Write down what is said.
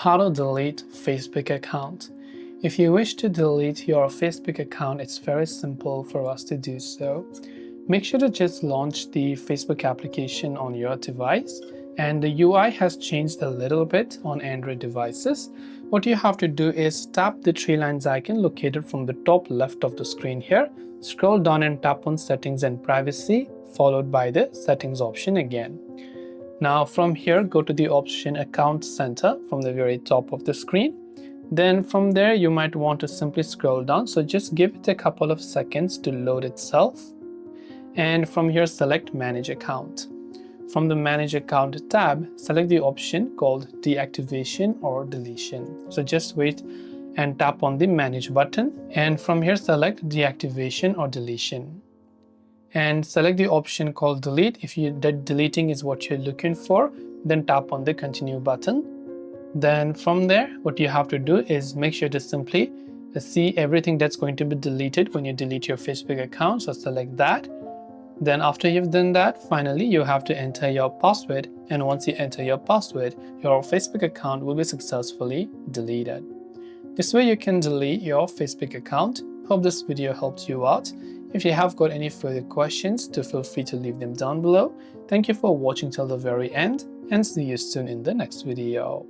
How to delete Facebook account. If you wish to delete your Facebook account, it's very simple for us to do so. Make sure to just launch the Facebook application on your device, and the UI has changed a little bit on Android devices. What you have to do is tap the three lines icon located from the top left of the screen here, scroll down and tap on Settings and Privacy, followed by the Settings option again. Now from here, go to the option Account Center from the very top of the screen. Then from there, you might want to simply scroll down, so just give it a couple of seconds to load itself. And from here, select Manage Account. From the Manage Account tab, select the option called Deactivation or Deletion. So just wait and tap on the Manage button, and from here select Deactivation or Deletion. And select the option called Delete. If deleting is what you're looking for, then tap on the Continue button. Then from there, what you have to do is make sure to simply see everything that's going to be deleted when you delete your Facebook account. So select that. Then after you've done that, finally you have to enter your password, and once you enter your password, your Facebook account will be successfully deleted. This way you can delete your Facebook account. Hope this video helped you out. If you have got any further questions, do feel free to leave them down below. Thank you for watching till the very end, and see you soon in the next video.